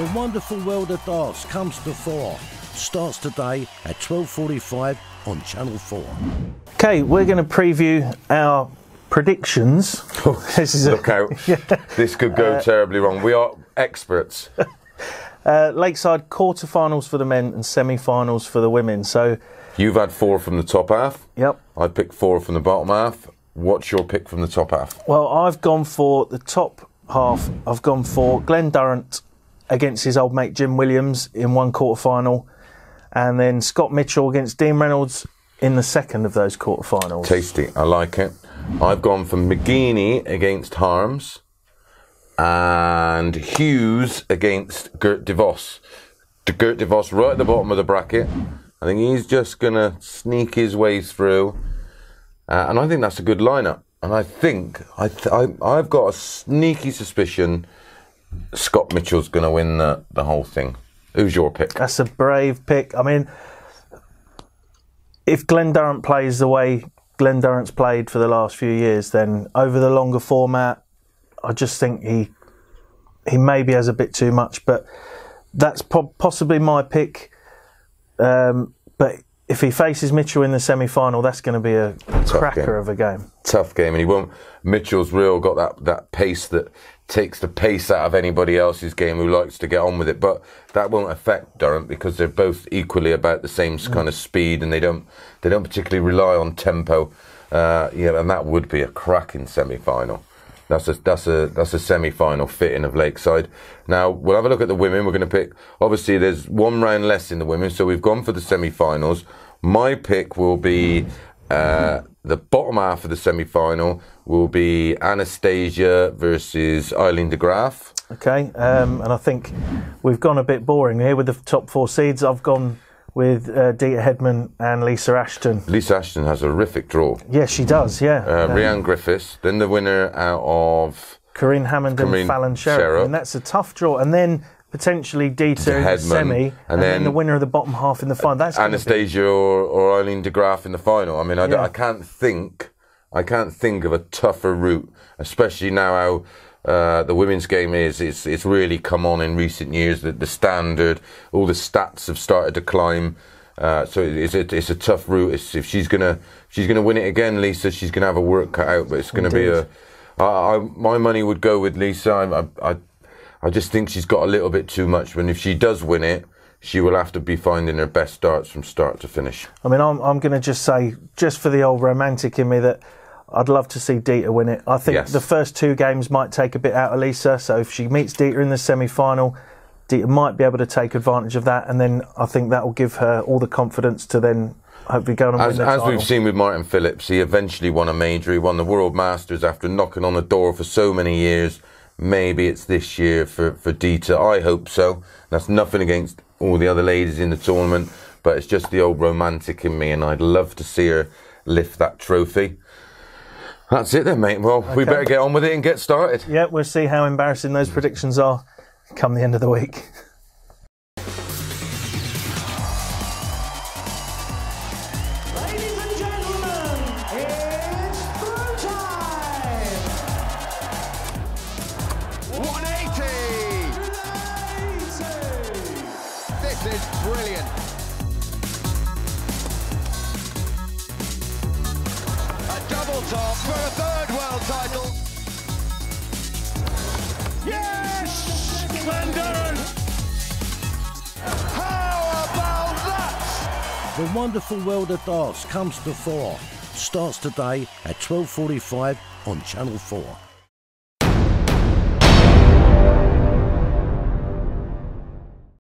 The wonderful world of darts comes to fore. Starts today at 12:45 on Channel 4. Okay, we're going to preview our predictions. Look out. Yeah. This could go terribly wrong. We are experts. Lakeside quarterfinals for the men and semi-finals for the women. So you've had 4 from the top half. Yep. I picked 4 from the bottom half. What's your pick from the top half? Well, I've gone for the top half. I've gone for Glenn Durrant against his old mate Jim Williams in one quarterfinal, and then Scott Mitchell against Dean Reynolds in the second of those quarterfinals. Tasty, I like it. I've gone for McGeaney against Harms and Hughes against Gert de Vos. Gert de Vos right at the bottom of the bracket. I think he's just going to sneak his way through, and I think that's a good lineup. And I think I've got a sneaky suspicion Scott Mitchell's going to win the whole thing. Who's your pick? That's a brave pick. I mean, if Glenn Durrant plays the way Glenn Durrant's played for the last few years, then over the longer format, I just think he maybe has a bit too much. But that's possibly my pick. But if he faces Mitchell in the semi-final, that's going to be a cracker of a game. Tough game, and he won't. Mitchell's got that pace that takes the pace out of anybody else's game who likes to get on with it. But that won't affect Durrant because they're both equally about the same kind of speed, and they don't particularly rely on tempo. And that would be a cracking semi-final. That's a semi-final fitting of Lakeside. Now we'll have a look at the women. We're going to pick. Obviously, there's one round less in the women, so we've gone for the semi-finals. My pick will be the bottom half of the semi-final will be Anastasia versus Eileen de Graaf. Okay, and I think we've gone a bit boring here with the top 4 seeds. I've gone with Dita Hedman and Lisa Ashton. Lisa Ashton has a horrific draw. Yes, she does, yeah. Rhiannon Griffiths, then the winner out of Corinne Hammond and Fallon Sherritt. And that's a tough draw. And then potentially Dita in the semi, and then the winner of the bottom half in the final. That's Anastasia or Eileen de Graaf in the final. I mean, I can't think of a tougher route, especially now how the women's game it's really come on in recent years. The standard, all the stats have started to climb. So it's a tough route. If she's gonna win it again, Lisa, she's gonna have a work cut out. But it's gonna be my money would go with Lisa. I just think she's got a little bit too much. When if she does win it, she will have to be finding her best darts from start to finish. I mean, I'm going to just say, just for the old romantic in me, that I'd love to see Dita win it. I think the first 2 games might take a bit out of Lisa. So if she meets Dita in the semi-final, Dita might be able to take advantage of that. And then I think that will give her all the confidence to then hopefully go on and win the title. As we've seen with Martin Phillips, he eventually won a major. He won the World Masters after knocking on the door for so many years. Maybe it's this year for Dita. I hope so. That's nothing against all the other ladies in the tournament, but it's just the old romantic in me, and I'd love to see her lift that trophy. That's it then, mate. Well, we better get on with it and get started. Yeah, we'll see how embarrassing those predictions are come the end of the week. Ladies and gentlemen, it's throw time! 180! This is brilliant. A double top for a 3rd world title. Yes! Glenn Durrant! How about that? The wonderful world of darts comes to fore. Starts today at 12:45 on Channel 4.